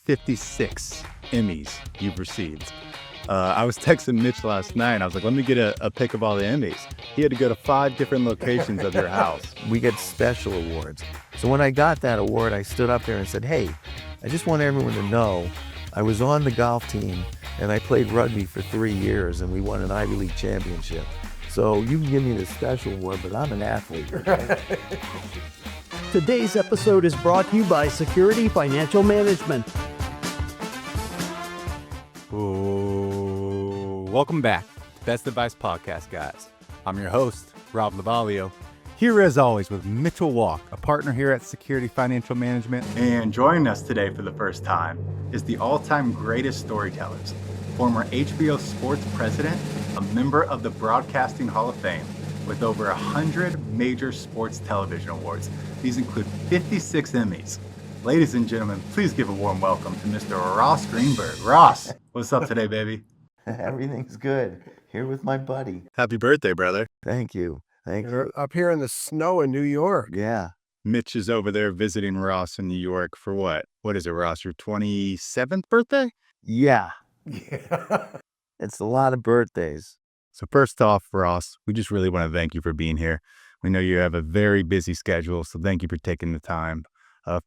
56 Emmys you've received. I was texting Mitch last night. I was like, let me get a pic of all the Emmys. He had to go to 5 different locations of your house. We get special awards. So when I got that award, I stood up there and said, hey, I just want everyone to know I was on the golf team and I played rugby for 3 years and we won an Ivy League championship. So you can give me the special award, but I'm an athlete. Today's episode is brought to you by Security Financial Management. Ooh, welcome back to Best Advice Podcast, guys. I'm your host, Rob Lavalio, here as always with Mitchell Walk, a partner here at Security Financial Management. And joining us today for the first time is the all-time greatest storytellers, former HBO Sports president, a member of the Broadcasting Hall of Fame, with over 100 major sports television awards. These include 56 Emmys. Ladies and gentlemen, please give a warm welcome to Mr. Ross Greenburg. Ross, what's up today, baby? Everything's good. Here with my buddy. Happy birthday, brother. Thank you. Thank you. You're up here in the snow in New York. Yeah. Mitch is over there visiting Ross in New York for what? What is it, Ross? Your 27th birthday? Yeah. Yeah. It's a lot of birthdays. So first off, Ross, we just really want to thank you for being here. We know you have a very busy schedule, so thank you for taking the time.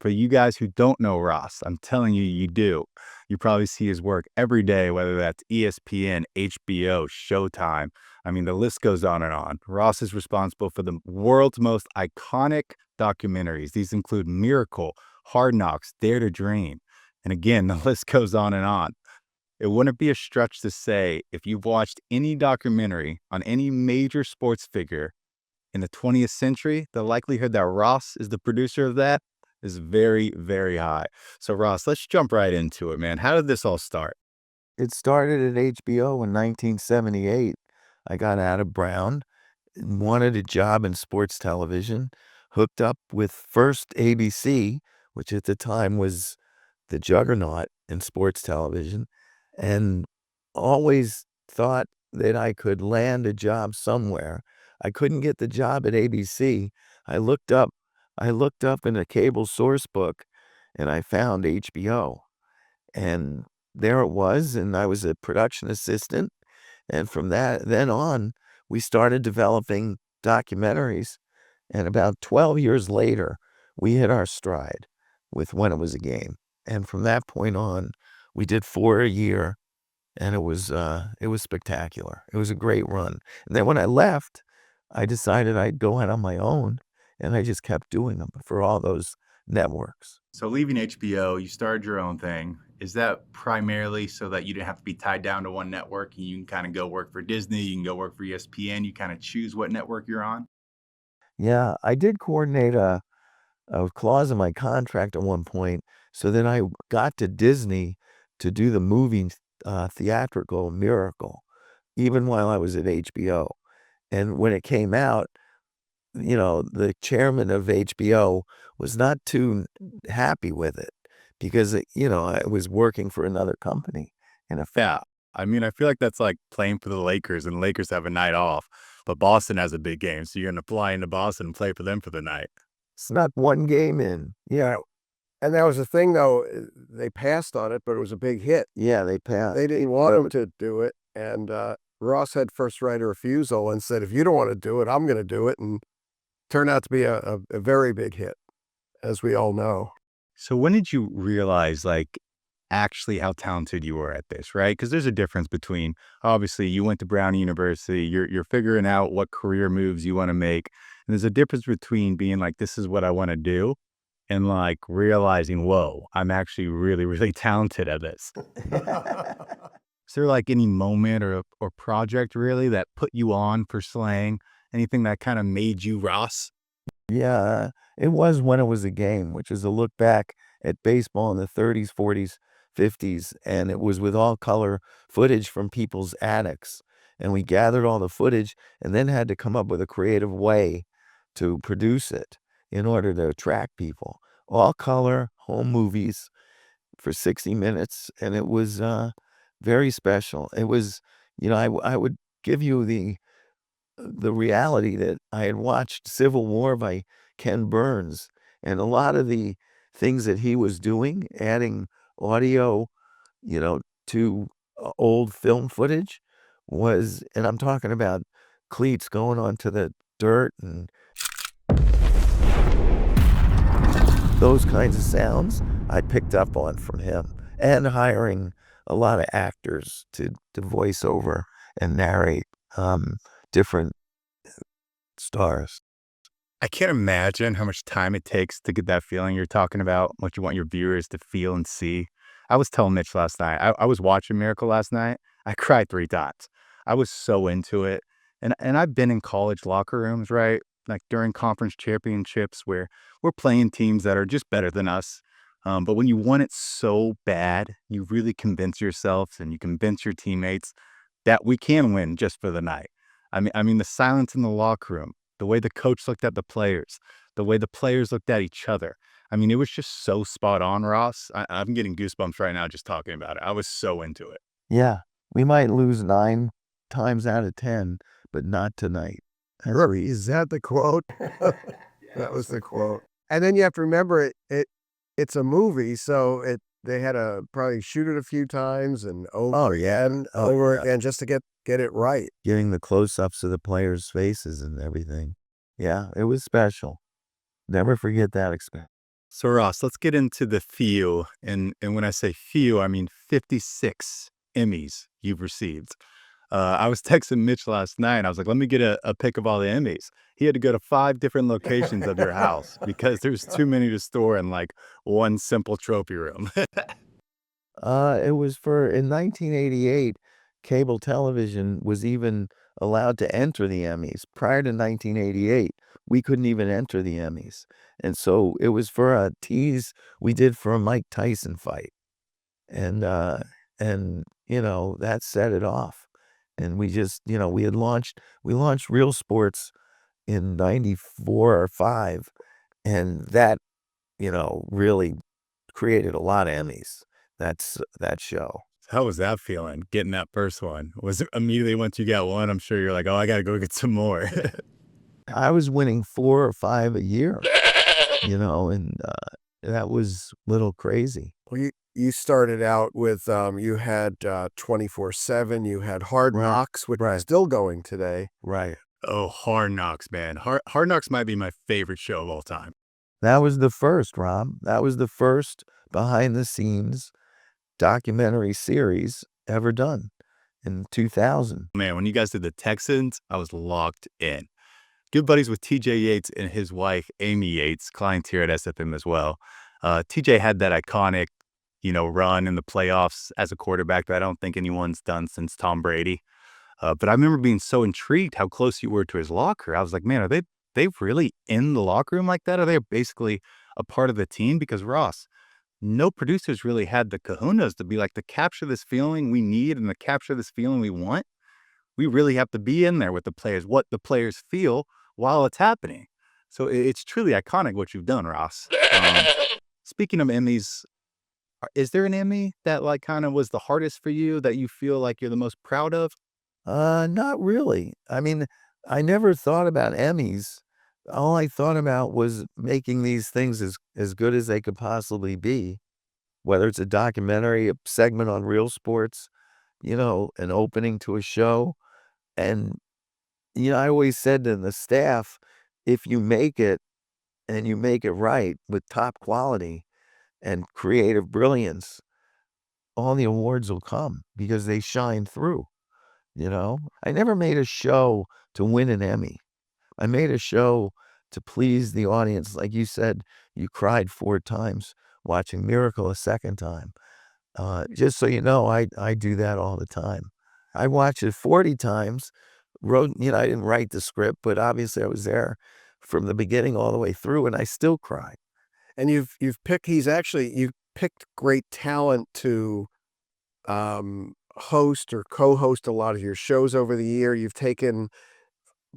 For you guys who don't know Ross, I'm telling you, you do. You probably see his work every day, whether that's ESPN, HBO, Showtime. I mean, the list goes on and on. Ross is responsible for the world's most iconic documentaries. These include Miracle, Hard Knocks, Dare to Dream. And again, the list goes on and on. It wouldn't be a stretch to say if you've watched any documentary on any major sports figure in the 20th century, the likelihood that Ross is the producer of that is very, very high. So Ross, let's jump right into it, man. How did this all start? It started at HBO in 1978. I got out of Brown, wanted a job in sports television, hooked up with first ABC, which at the time was the juggernaut in sports television, and always thought that I could land a job somewhere. I couldn't get the job at ABC. I looked up in a cable source book and I found HBO. And there it was, and I was a production assistant. And from then on, we started developing documentaries. And about 12 years later, we hit our stride with When It Was a Game. And from that point on, we did 4 a year, and it was spectacular. It was a great run. And then when I left, I decided I'd go out on my own, and I just kept doing them for all those networks. So leaving HBO, you started your own thing. Is that primarily so that you didn't have to be tied down to one network and you can kind of go work for Disney, you can go work for ESPN, you kind of choose what network you're on? Yeah, I did coordinate a clause in my contract at one point so that I got to Disney to do the movie theatrical Miracle, even while I was at HBO. And when it came out, the chairman of HBO was not too happy with it because, I was working for another company. Yeah. I mean, I feel like that's like playing for the Lakers and the Lakers have a night off, but Boston has a big game. So you're going to fly into Boston and play for them for the night. Snuck one game in. Yeah. And that was the thing, though. They passed on it, but it was a big hit. Yeah, they passed. They didn't want him to do it. And Ross had first right of refusal and said, if you don't want to do it, I'm going to do it. And turned out to be a very big hit, as we all know. So when did you realize, actually how talented you were at this, right? Because there's a difference between, obviously, you went to Brown University, you're figuring out what career moves you want to make. And there's a difference between being like, this is what I want to do, and realizing, whoa, I'm actually really, really talented at this. Is there any moment or project really that put you on for slang? Anything that kind of made you Ross? Yeah, it was When It Was a Game, which is a look back at baseball in the 30s, 40s, 50s. And it was with all color footage from people's attics. And we gathered all the footage and then had to come up with a creative way to produce it in order to attract people. All color, home movies for 60 minutes. And it was very special. It was, I would give you the reality that I had watched Civil War by Ken Burns, and a lot of the things that he was doing, adding audio, to old film footage and I'm talking about cleats going onto the dirt and those kinds of sounds I picked up on from him, and hiring a lot of actors to voice over and narrate different stars. I can't imagine how much time it takes to get that feeling you're talking about, what you want your viewers to feel and see. I was telling Mitch last night, I was watching Miracle last night. I cried 3 times. I was so into it. And I've been in college locker rooms, right? Like during conference championships where we're playing teams that are just better than us. But when you want it so bad, you really convince yourself and you convince your teammates that we can win just for the night. I mean the silence in the locker room, the way the coach looked at the players, the way the players looked at each other. I mean, it was just so spot on, Ross. I'm getting goosebumps right now just talking about it. I was so into it. Yeah, we might lose 9 times out of 10, but not tonight. Really, is that the quote? That was the quote. And then you have to remember it's a movie, so they had to probably shoot it a few times and over again, over again, just to get it right. Getting the close-ups of the players' faces and everything. Yeah, it was special. Never forget that experience. So Ross, let's get into the few. And when I say few, I mean 56 Emmys you've received. I was texting Mitch last night. I was like, let me get a pic of all the Emmys. He had to go to 5 different locations of your house because there's too many to store in like one simple trophy room. It was in 1988, cable television was even allowed to enter the Emmys. Prior to 1988, we couldn't even enter the Emmys. And so it was for a tease we did for a Mike Tyson fight. And that set it off. And we just, we launched Real Sports in 94 or 5. And that, really created a lot of Emmys. That's that show. How was that feeling, getting that first one? Was it immediately once you got one, I'm sure you're like, oh, I got to go get some more. I was winning 4 or 5 a year, and that was a little crazy. Well, you started out with you had 24/7, you had Hard Knocks, which is still going today. Right. Oh, Hard Knocks, man. Hard Knocks might be my favorite show of all time. That was the first, Rob. That was the first behind-the-scenes documentary series ever done in 2000. Man, when you guys did the Texans, I was locked in. Good buddies with TJ Yates and his wife, Amy Yates, clients here at SFM as well. TJ had that iconic, run in the playoffs as a quarterback that I don't think anyone's done since Tom Brady. But I remember being so intrigued how close you were to his locker. I was like, man, are they really in the locker room like that? Are they basically a part of the team? Because Ross, no producers really had the kahunas to be like, to capture this feeling we need and to capture this feeling we want. We really have to be in there with the players, what the players feel while it's happening. So it's truly iconic what you've done, Ross. Speaking of Emmys, is there an Emmy that like kind of was the hardest for you that you feel like you're the most proud of? Not really. I mean, I never thought about Emmys. All I thought about was making these things as good as they could possibly be, whether it's a documentary, a segment on Real Sports, an opening to a show. And, I always said to the staff, if you make it and you make it right with top quality and creative brilliance, all the awards will come because they shine through. I never made a show to win an Emmy. I made a show to please the audience. Like you said, you cried 4 times watching Miracle a second time. Just so you know, I do that all the time. I watched it 40 times. I didn't write the script, but obviously I was there from the beginning all the way through, and I still cry. And you've picked great talent to host or co-host a lot of your shows over the year. You've taken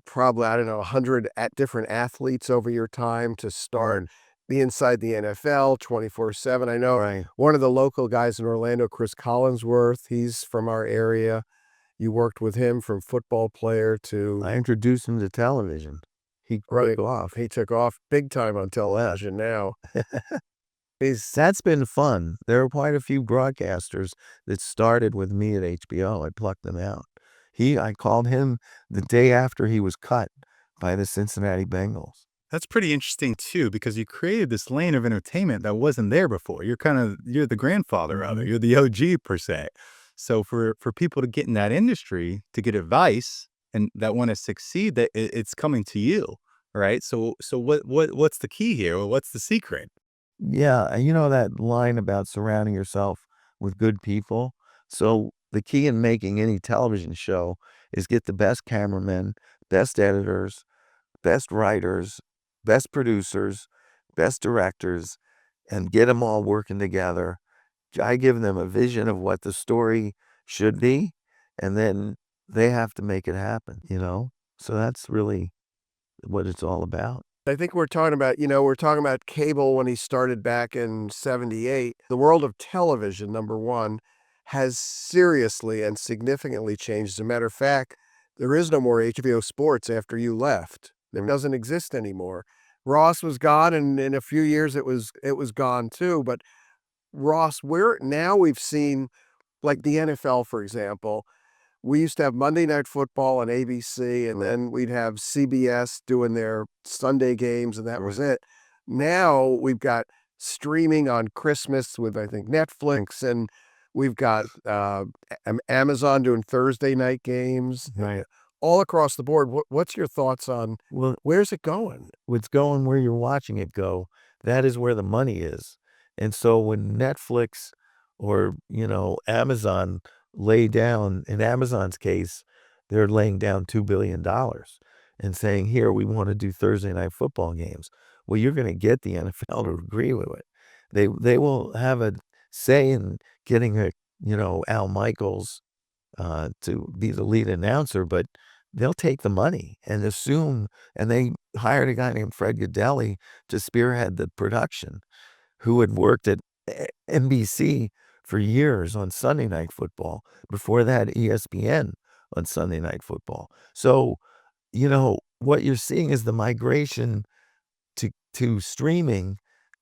probably, I don't know, 100 different athletes over your time to start the Inside the NFL 24/7. I know one of the local guys in Orlando, Chris Collinsworth, he's from our area. You worked with him from football player to... I introduced him to television. He took off. He took off big time on television now. That's been fun. There are quite a few broadcasters that started with me at HBO. I plucked them out. I called him the day after he was cut by the Cincinnati Bengals. That's pretty interesting too, because you created this lane of entertainment that wasn't there before. You're the grandfather of it. You're the OG per se. So for people to get in that industry, to get advice and that want to succeed, that it's coming to you, right? So what's the key here? Or what's the secret? Yeah, and you know that line about surrounding yourself with good people? So the key in making any television show is get the best cameramen, best editors, best writers, best producers, best directors, and get them all working together. I give them a vision of what the story should be, and then they have to make it happen, you know? So that's really what it's all about. I think we're talking about cable when he started back in 78. The world of television, number one, has seriously and significantly changed. As a matter of fact, there is no more HBO Sports after you left. It doesn't exist anymore. Ross was gone, and in a few years it was gone too. But Ross, we've seen, like the NFL, for example. We used to have Monday Night Football on ABC, and then we'd have CBS doing their Sunday games, and that was it. Now we've got streaming on Christmas with, I think, Netflix, and we've got Amazon doing Thursday night games. Right. All across the board. What's your thoughts on where's it going? It's going where you're watching it go. That is where the money is. And so when Netflix or, Amazon lay down, in Amazon's case, they're laying down $2 billion and saying, here, we want to do Thursday night football games. Well, you're going to get the NFL to agree with it. They will have a say in getting Al Michaels to be the lead announcer, but they'll take the money and assume, and they hired a guy named Fred Godelli to spearhead the production, who had worked at NBC for years on Sunday Night Football. Before that, ESPN on Sunday Night Football. So, what you're seeing is the migration to streaming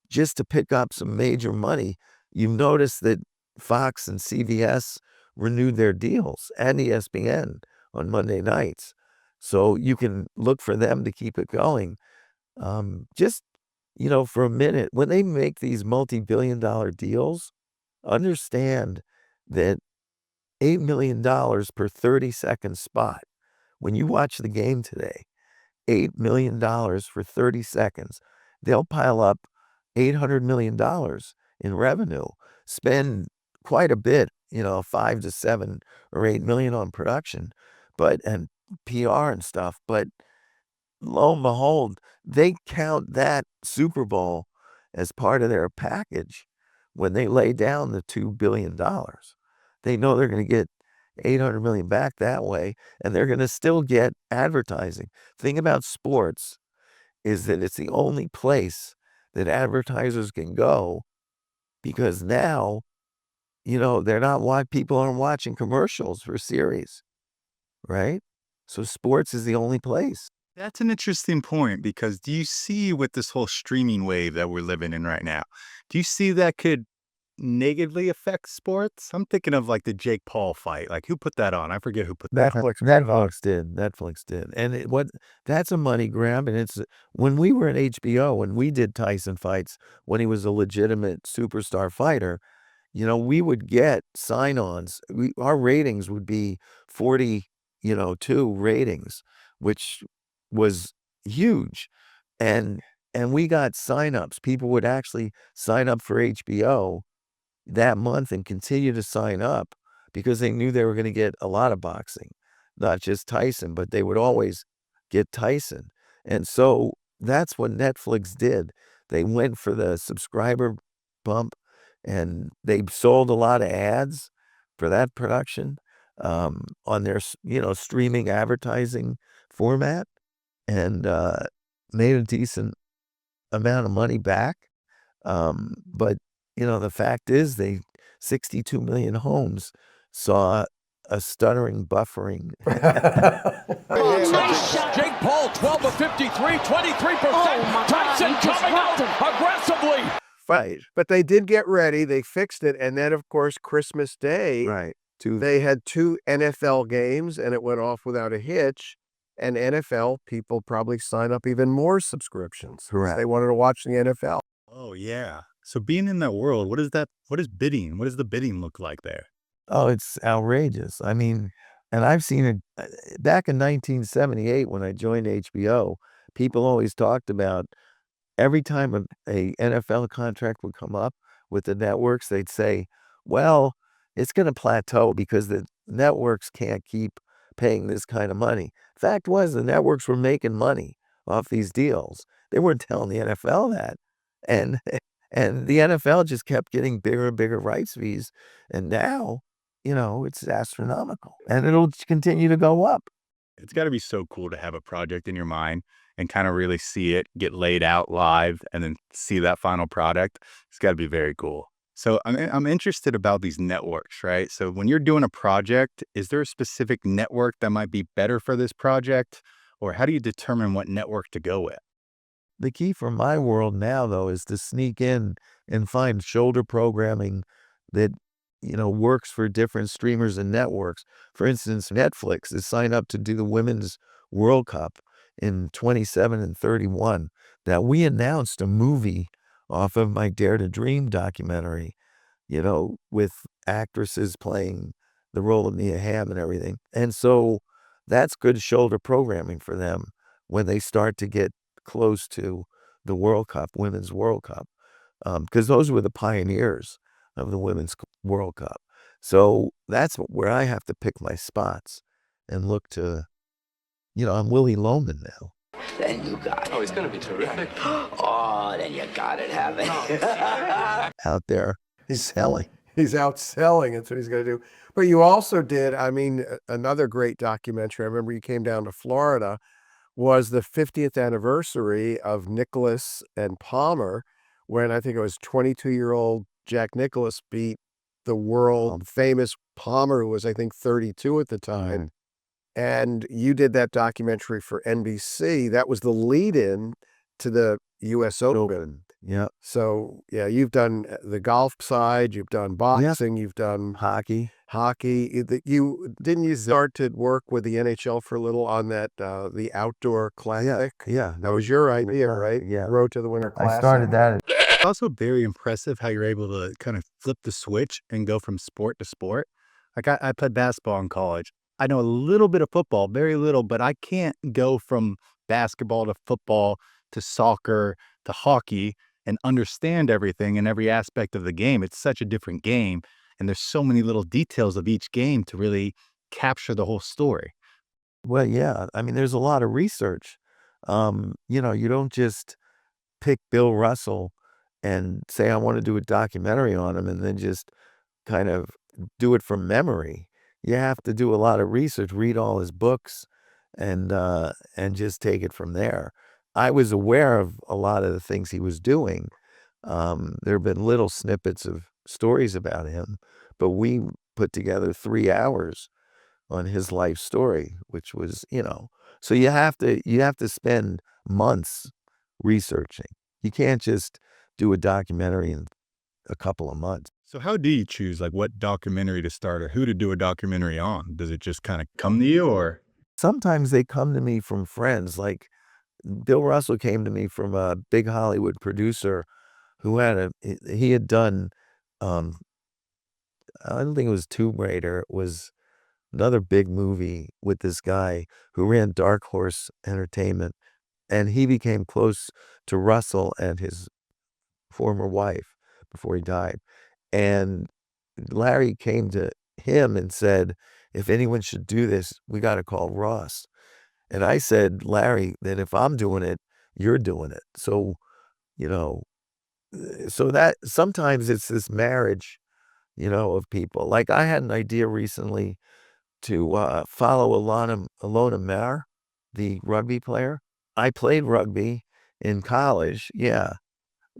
just to pick up some major money. You've noticed that Fox and CBS renewed their deals, and ESPN on Monday nights. So you can look for them to keep it going. Just, for a minute, when they make these multi-billion-dollar deals, understand that $8 million per 30-second spot. When you watch the game today, $8 million for 30 seconds. They'll pile up $800 million in revenue, spend quite a bit, 5 to 7 or 8 million on production, and PR and stuff. But lo and behold, they count that Super Bowl as part of their package when they lay down the $2 billion. They know they're going to get 800 million back that way, and they're going to still get advertising. Thing about sports is that it's the only place that advertisers can go, because now, people aren't watching commercials for series, right? So sports is the only place. That's an interesting point, because do you see with this whole streaming wave that we're living in right now, do you see that could negatively affect sports? I'm thinking of like the Jake Paul fight. Like, who put that on? I forget who put that on. Netflix did. And that's a money grab. And it's when we were at HBO, when we did Tyson fights, when he was a legitimate superstar fighter, we would get sign-ons. Our ratings would be 42 ratings, which was huge. And we got sign-ups. People would actually sign up for HBO that month and continue to sign up because they knew they were going to get a lot of boxing, not just Tyson, but they would always get Tyson. And so that's what Netflix did. They went for the subscriber bump, and they sold a lot of ads for that production on their, streaming advertising format, and made a decent amount of money back. But the fact is, 62 million homes saw a stuttering buffering. Jake Paul, 12 of 53, 23%. Tyson coming out aggressively. Right. But they did get ready, they fixed it, and then, of course, Christmas Day, Right. To they had 2 NFL games, and it went off without a hitch, and NFL people probably sign up even more subscriptions. Correct. They wanted to watch the NFL. Oh, yeah. So being in that world, what is bidding? What does the bidding look like there? Oh, it's outrageous. I mean, and I've seen it back in 1978 when I joined HBO. People always talked about every time a NFL contract would come up with the networks, they'd say, well, it's going to plateau because the networks can't keep paying this kind of money. Fact was, the networks were making money off these deals. They weren't telling the NFL that. And and the NFL just kept getting bigger and bigger rights fees. And now, it's astronomical. And it'll continue to go up. It's got to be so cool to have a project in your mind and kind of really see it get laid out live and then see that final product. It's got to be very cool. So I'm interested about these networks, right? So when you're doing a project, is there a specific network that might be better for this project? Or how do you determine what network to go with? The key for my world now, though, is to sneak in and find shoulder programming that, works for different streamers and networks. For instance, Netflix is signed up to do the Women's World Cup in 27 and 31. Now, we announced a movie off of my Dare to Dream documentary, with actresses playing the role of Mia Hamm and everything. And so that's good shoulder programming for them when they start to get close to the World Cup, Women's World Cup, because those were the pioneers of the Women's World Cup. So that's where I have to pick my spots and look to, I'm Willie Loman now. Then you got it. Oh, he's going to be terrific. Oh, then you got it, haven't you? Out there selling. He's outselling. That's what he's going to do. But you also did, another great documentary. I remember you came down to Florida, was the 50th anniversary of Nicklaus and Palmer, when I think it was 22-year-old Jack Nicklaus beat the world famous Palmer, who was, I think, 32 at the time. And you did that documentary for NBC. That was the lead-in to the U.S. Open. Yeah. So, yeah, you've done the golf side, you've done boxing, you've done Hockey. You start to work with the NHL for a little on that, the outdoor classic? Yeah. That was your idea, right? Yeah. Road to the Winter Classic. I started that. It's also very impressive how you're able to kind of flip the switch and go from sport to sport. Like I played basketball in college. I know a little bit of football, very little, but I can't go from basketball to football to soccer to hockey and understand everything and every aspect of the game. It's such a different game. And there's so many little details of each game to really capture the whole story. Well, yeah. I mean, there's a lot of research. You don't just pick Bill Russell and say, I want to do a documentary on him and then just kind of do it from memory. You have to do a lot of research, read all his books and just take it from there. I was aware of a lot of the things he was doing. There have been little snippets of stories about him, but we put together 3 hours on his life story, which was, so you have to spend months researching. You can't just do a documentary in a couple of months. So how do you choose like what documentary to start or who to do a documentary on? Does it just kind of come to you or? Sometimes they come to me from friends. Like Bill Russell came to me from a big Hollywood producer who he had done, I don't think it was Tomb Raider. It was another big movie with this guy who ran Dark Horse Entertainment. And he became close to Russell and his former wife before he died. And Larry came to him and said, if anyone should do this, we got to call Ross. And I said, Larry, that if I'm doing it, you're doing it. So, so that sometimes it's this marriage, of people. Like I had an idea recently to follow Alona Maher, the rugby player. I played rugby in college. Yeah.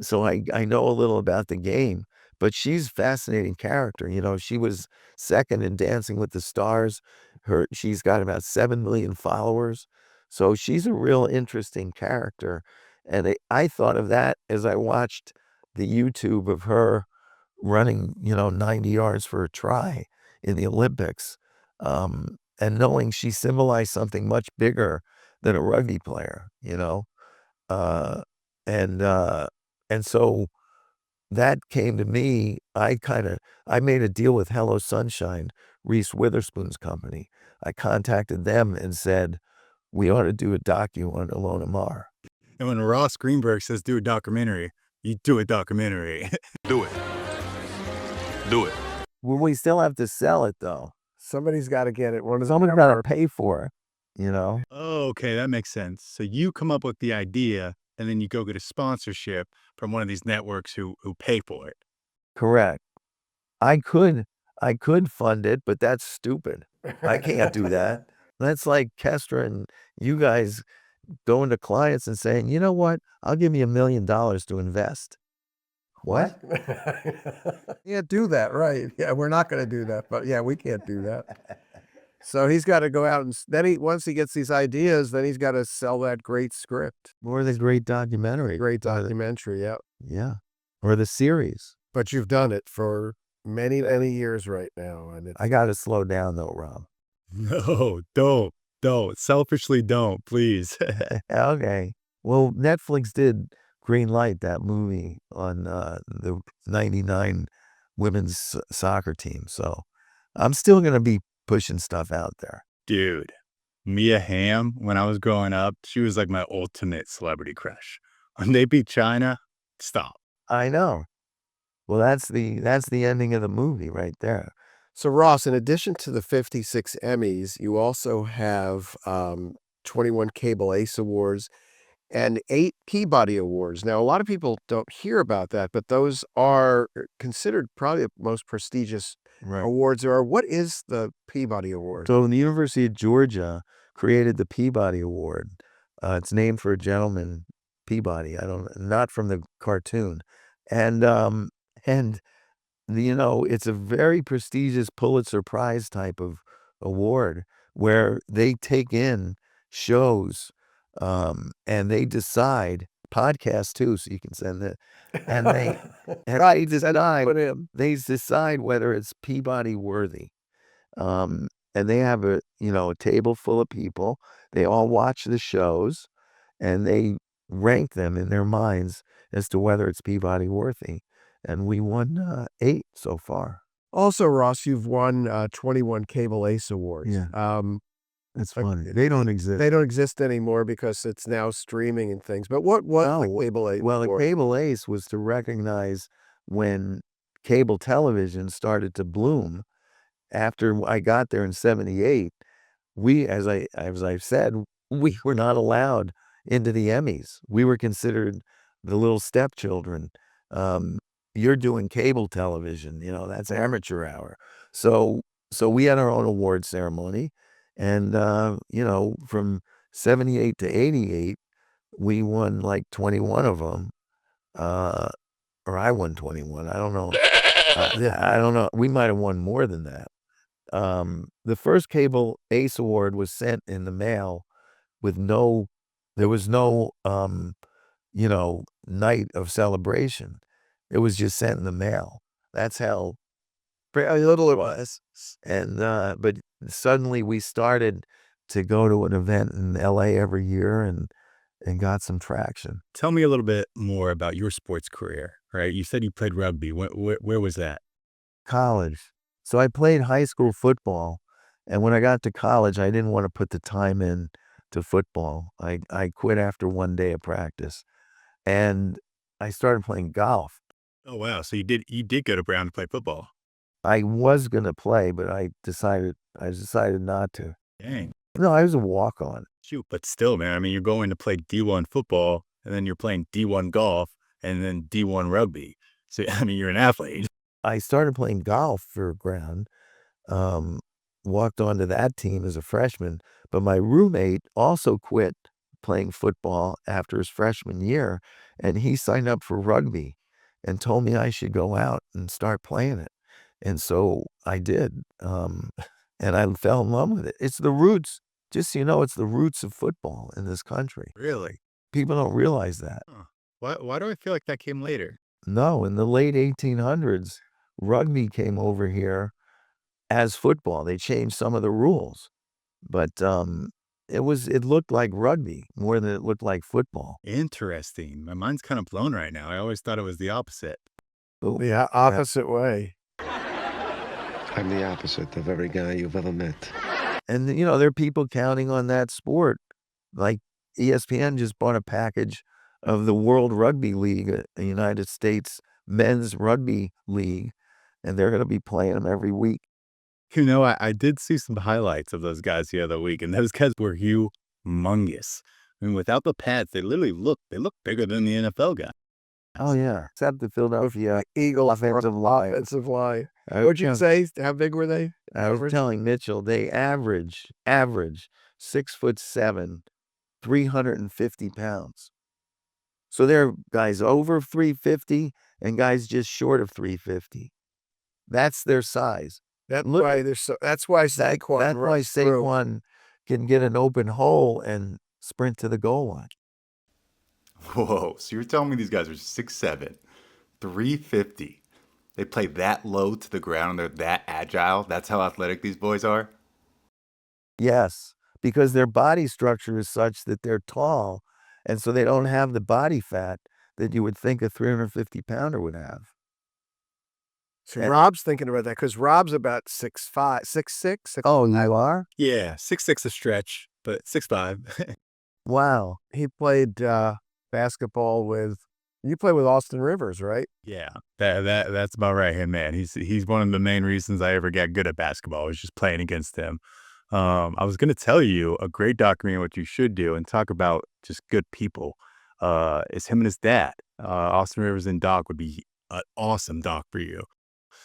So I know a little about the game, but she's a fascinating character. She was second in Dancing with the Stars. She's got about 7 million followers. So she's a real interesting character. And I thought of that as I watched the YouTube of her running, 90 yards for a try in the Olympics, and knowing she symbolized something much bigger than a rugby player, uh, and uh, and so that came to me. I made a deal with Hello Sunshine, Reese Witherspoon's company. I contacted them and said, we ought to do a docu on Ilona Maher. And when Ross Greenburg says do a documentary, you do a documentary. Do it. Do it. Well, we still have to sell it, though. Somebody's got to get it. Someone's got to pay for it, Oh, okay, that makes sense. So you come up with the idea, and then you go get a sponsorship from one of these networks who pay for it. Correct. I could fund it, but that's stupid. I can't do that. That's like Kestra and you guys going to clients and saying, you know what? I'll give you $1 million to invest. What? Can't do that, right? Yeah, we're not going to do that, but yeah, we can't do that. So he's got to go out and then once he gets these ideas, then he's got to sell that great script. Or the great documentary. Great documentary, yeah. Yeah. Or the series. But you've done it for many, many years right now. And I got to slow down though, Rob. No, don't. Selfishly don't, please. Okay. Well, Netflix did green light that movie on the 99 women's soccer team. So I'm still going to be pushing stuff out there. Dude, Mia Hamm, when I was growing up, she was like my ultimate celebrity crush. When they beat China, stop. I know. Well, that's the ending of the movie right there. So Ross, in addition to the 56 Emmys, you also have 21 Cable Ace Awards and 8 Peabody Awards. Now, a lot of people don't hear about that, but those are considered probably the most prestigious awards there are. What is the Peabody Award? So the University of Georgia created the Peabody Award. It's named for a gentleman, Peabody. Not from the cartoon. And it's a very prestigious Pulitzer Prize type of award where they take in shows and they decide, podcasts too, so you can send it, and they decide whether it's Peabody worthy. And they have a table full of people. They all watch the shows and they rank them in their minds as to whether it's Peabody worthy. And we won 8 so far. Also, Ross, you've won 21 Cable Ace Awards. Yeah. That's funny. They don't exist. They don't exist anymore because it's now streaming and things. But what the Cable Ace? Well, the Award? Cable Ace was to recognize when cable television started to bloom. After I got there in '78, we, as I've said, we were not allowed into the Emmys. We were considered the little stepchildren. You're doing cable television, that's amateur hour. So we had our own award ceremony, and from '78 to '88, we won like 21 of them, or I won 21. I don't know. I don't know. We might have won more than that. The first Cable Ace Award was sent in the mail with there was no night of celebration. It was just sent in the mail. That's how little it was. And but suddenly we started to go to an event in LA every year and got some traction. Tell me a little bit more about your sports career, right? You said you played rugby. Where was that? College. So I played high school football, and when I got to college, I didn't want to put the time in to football. I quit after one day of practice, and I started playing golf. Oh, wow. So you did go to Brown to play football. I was going to play, but I decided not to. Dang. No, I was a walk-on. Shoot, but still, man, I mean, you're going to play D1 football, and then you're playing D1 golf, and then D1 rugby. So, I mean, you're an athlete. I started playing golf for Brown, walked onto that team as a freshman, but my roommate also quit playing football after his freshman year, and he signed up for rugby and told me I should go out and start playing it. And so I did, and I fell in love with it. It's the roots. Just so you know, it's the roots of football in this country. Really? People don't realize that. Huh. Why do I feel like that came later? No, in the late 1800s, rugby came over here as football. They changed some of the rules, but it looked like rugby more than it looked like football. Interesting. My mind's kind of blown right now. I always thought it was the opposite. The opposite way. I'm the opposite of every guy you've ever met. And there are people counting on that sport. Like ESPN just bought a package of the World Rugby League, the United States Men's Rugby League, and they're going to be playing them every week. I did see some highlights of those guys the other week, and those guys were humongous. I mean, without the pads, they look bigger than the NFL guy. Oh, yeah. Except the Philadelphia Eagle offensive line. Offensive line. What'd you say? How big were they? I was telling Mitchell, they average 6'7", 350 pounds. So there are guys over 350 and guys just short of 350. That's their size. That's why Saquon can get an open hole and sprint to the goal line. Whoa, so you're telling me these guys are 6'7", 350. They play that low to the ground and they're that agile? That's how athletic these boys are? Yes, because their body structure is such that they're tall, and so they don't have the body fat that you would think a 350-pounder would have. So Rob's thinking about that because Rob's about 6'5", 6'6". Oh, you are? Yeah, 6'6" a stretch, but 6'5". Wow. He played basketball with. You played with Austin Rivers, right? Yeah, that's about right, him, man. He's one of the main reasons I ever got good at basketball was just playing against him. I was going to tell you a great documentary, what you should do, and talk about just good people. Is him and his dad. Austin Rivers and Doc would be an awesome doc for you.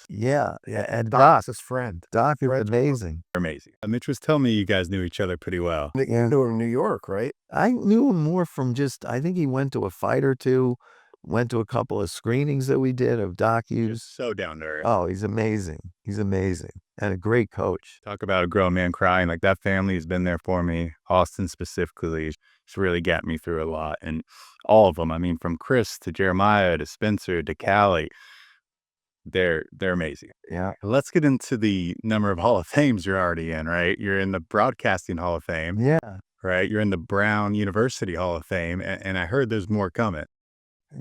Yeah, and Doc's his friend. Doc is amazing. They're amazing. Mitch was telling me you guys knew each other pretty well. You knew him in New York, right? I knew him more from I think he went to a fight or two, went to a couple of screenings that we did of docus. So down to earth. Oh, he's amazing. He's amazing. And a great coach. Talk about a grown man crying. Like, that family has been there for me. Austin specifically has really got me through a lot. And all of them, I mean, from Chris to Jeremiah to Spencer to Callie, they're amazing. Yeah. Let's get into the number of Hall of Fames you're already in, right? You're in the Broadcasting Hall of Fame. Yeah. Right? You're in the Brown University Hall of Fame. And I heard there's more coming.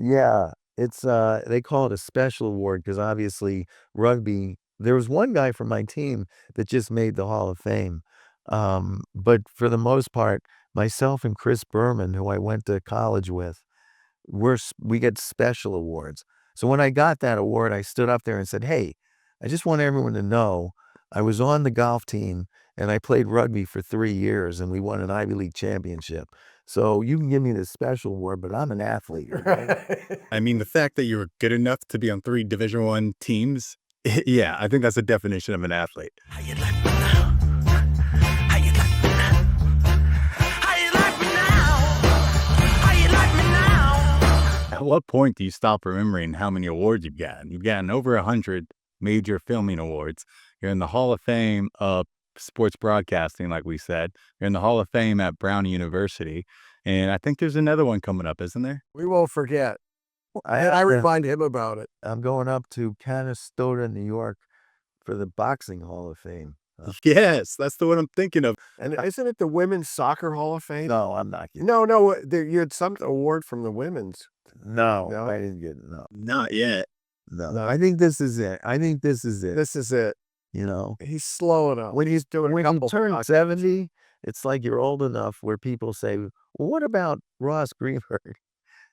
Yeah. It's they call it a special award because obviously rugby, there was one guy from my team that just made the Hall of Fame. But for the most part, myself and Chris Berman, who I went to college with, we get special awards. So when I got that award, I stood up there and said, hey, I just want everyone to know I was on the golf team and I played rugby for 3 years and we won an Ivy League championship. So you can give me this special award, but I'm an athlete. Right? I mean, the fact that you were good enough to be on 3 Division I teams, yeah, I think that's a definition of an athlete. How you like me now? How you like me now? How you like me now? How you like me now? At what point do you stop remembering how many awards you've gotten? You've gotten over 100 major filming awards. You're in the Hall of Fame of sports broadcasting, like we said. You're in the Hall of Fame at Brown University. And I think there's another one coming up, isn't there? We won't forget. I remind him about it. I'm going up to Canastota, New York for the Boxing Hall of Fame. Yes, that's the one I'm thinking of. And isn't it the Women's Soccer Hall of Fame? No, I'm not getting No, you had some award from the women's. No, No? I didn't get no. Not yet. No. I think this is it. This is it. You know, He's slow enough. when he's doing a you couple turn 70, it's like you're old enough where people say, well, what about Ross Greenburg?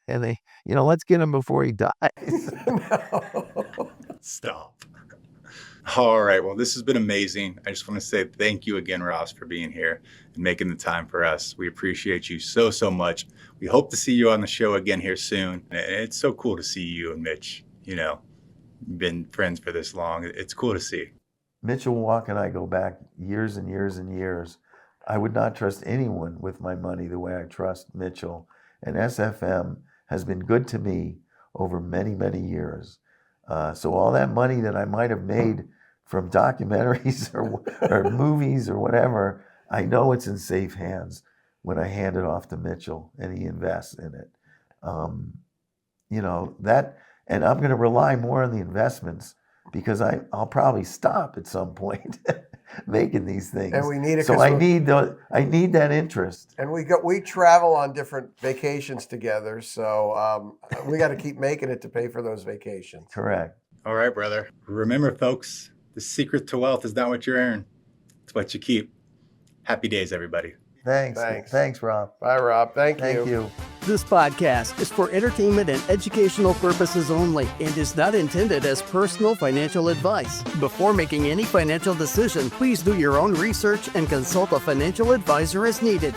And they, let's get him before he dies. Stop. All right. Well, this has been amazing. I just want to say thank you again, Ross, for being here and making the time for us. We appreciate you so, so much. We hope to see you on the show again here soon. And it's so cool to see you and Mitch, been friends for this long. It's cool to see. Mitchell Walk and I go back years and years and years. I would not trust anyone with my money the way I trust Mitchell. And SFM has been good to me over many, many years. So all that money that I might have made from documentaries or movies or whatever, I know it's in safe hands when I hand it off to Mitchell and he invests in it. That And I'm going to rely more on the investments because I'll probably stop at some point making these things. And we need it. So I need that interest. And we travel on different vacations together, so we got to keep making it to pay for those vacations. Correct. All right, brother. Remember, folks, the secret to wealth is not what you earn, it's what you keep. Happy days, everybody. Thanks, Rob. Bye, Rob. Thank you. This podcast is for entertainment and educational purposes only and is not intended as personal financial advice. Before making any financial decision, please do your own research and consult a financial advisor as needed.